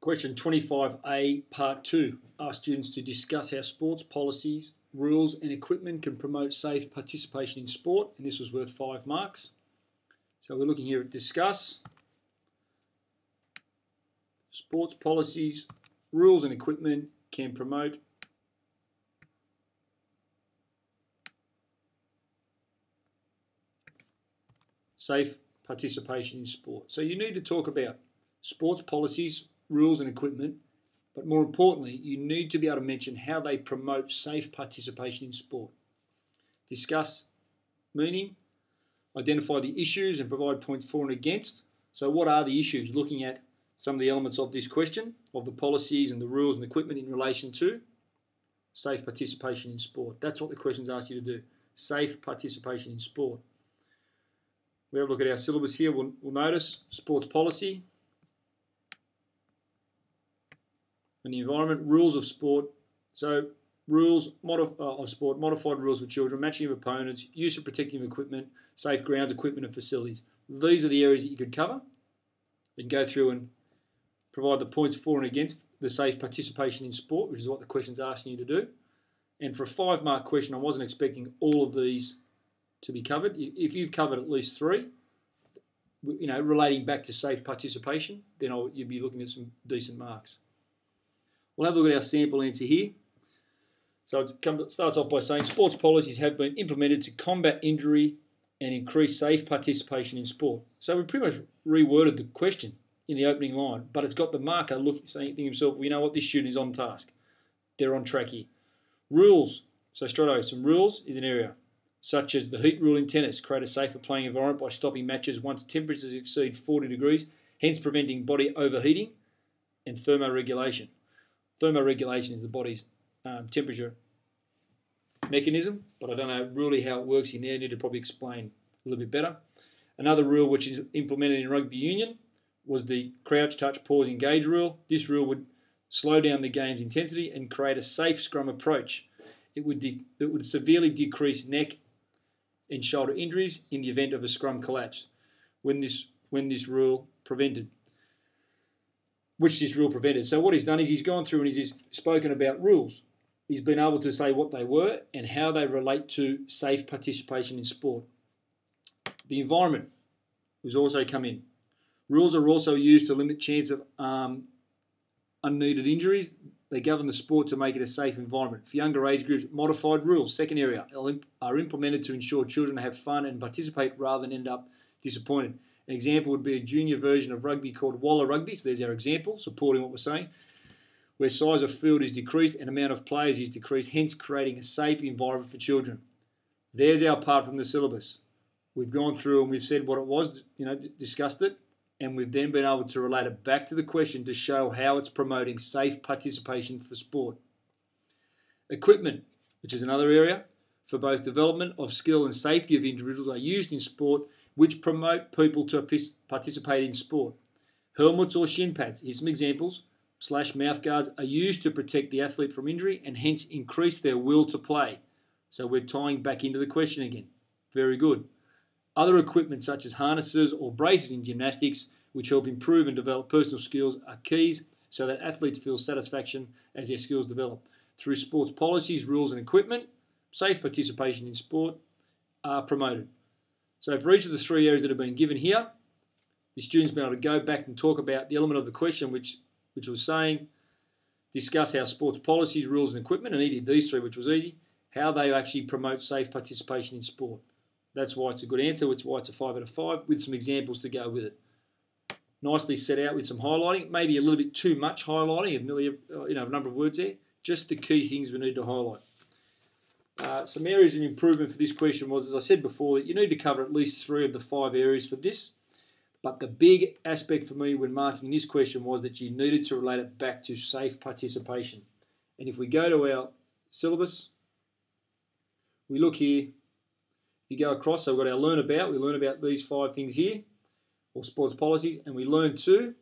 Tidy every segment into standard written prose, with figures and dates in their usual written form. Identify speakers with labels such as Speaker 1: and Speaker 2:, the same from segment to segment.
Speaker 1: Question 25A, Part 2, asks students to discuss how sports policies, rules and equipment can promote safe participation in sport, and this was worth 5 marks. So we're looking here at discuss sports policies, rules and equipment can promote safe participation in sport. So you need to talk about sports policies, rules and equipment, but more importantly, you need to be able to mention how they promote safe participation in sport. Discuss meaning, identify the issues and provide points for and against. So what are the issues? Looking at some of the elements of this question, of the policies and the rules and equipment in relation to safe participation in sport. That's what the questions ask you to do, safe participation in sport. We have a look at our syllabus here. We'll notice sports policy and the environment, rules of sport. So rules of sport, modified rules for children, matching of opponents, use of protective equipment, safe grounds, equipment and facilities. These are the areas that you could cover and go through and provide the points for and against the safe participation in sport, which is what the question's asking you to do. And for a 5-mark question, I wasn't expecting all of these to be covered. If you've covered at least 3, relating back to safe participation, then you'd be looking at some decent marks. We'll have a look at our sample answer here. So it starts off by saying sports policies have been implemented to combat injury and increase safe participation in sport. So we pretty much reworded the question in the opening line, but it's got the marker saying to himself, we know what this student is on task. They're on track here. Rules. So straight away, some rules is an area, such as the heat rule in tennis, create a safer playing environment by stopping matches once temperatures exceed 40 degrees, hence preventing body overheating, and thermoregulation. Thermoregulation is the body's temperature mechanism, but I don't know really how it works in there. I need to probably explain a little bit better. Another rule which is implemented in rugby union was the crouch, touch, pause, engage rule. This rule would slow down the game's intensity and create a safe scrum approach. It would severely decrease neck and shoulder injuries in the event of a scrum collapse when this rule prevented. So what he's done is he's gone through and he's spoken about rules. He's been able to say what they were and how they relate to safe participation in sport. The environment has also come in. Rules are also used to limit chance of unneeded injuries. They govern the sport to make it a safe environment. For younger age groups, modified rules, second area, are implemented to ensure children have fun and participate rather than end up disappointed. An example would be a junior version of rugby called Waller Rugby. So there's our example, supporting what we're saying, where size of field is decreased and amount of players is decreased, hence creating a safe environment for children. There's our part from the syllabus. We've gone through and we've said what it was, discussed it, and we've then been able to relate it back to the question to show how it's promoting safe participation for sport. Equipment, which is another area, for both development of skill and safety of individuals are used in sport, which promote people to participate in sport. Helmets or shin pads, here's some examples, / mouth guards are used to protect the athlete from injury and hence increase their will to play. So we're tying back into the question again. Very good. Other equipment such as harnesses or braces in gymnastics, which help improve and develop personal skills, are keys so that athletes feel satisfaction as their skills develop. Through sports policies, rules and equipment, safe participation in sport are promoted. So for each of the 3 areas that have been given here, the student's been able to go back and talk about the element of the question which was saying, discuss how sports policies, rules and equipment, and he did these 3, which was easy, how they actually promote safe participation in sport. That's why it's a good answer, which is why it's a 5 out of 5, with some examples to go with it. Nicely set out with some highlighting, maybe a little bit too much highlighting of a number of words there, just the key things we need to highlight. Some areas of improvement for this question was, as I said before, that you need to cover at least 3 of the 5 areas for this. But the big aspect for me when marking this question was that you needed to relate it back to safe participation. And if we go to our syllabus, we look here, you go across, so we've got our learn about. We learn about these 5 things here, or sports policies, and we learn to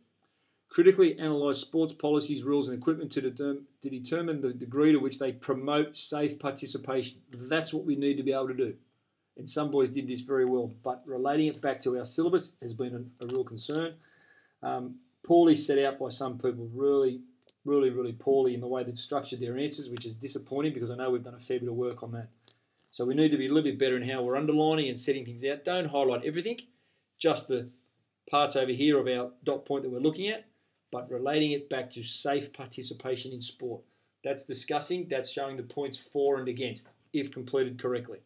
Speaker 1: critically analyse sports policies, rules and equipment to determine the degree to which they promote safe participation. That's what we need to be able to do. And some boys did this very well, but relating it back to our syllabus has been a real concern. poorly set out by some people, really poorly in the way they've structured their answers, which is disappointing because I know we've done a fair bit of work on that. So we need to be a little bit better in how we're underlining and setting things out. Don't highlight everything, just the parts over here of our dot point that we're looking at, but relating it back to safe participation in sport. That's discussing, that's showing the points for and against, if completed correctly.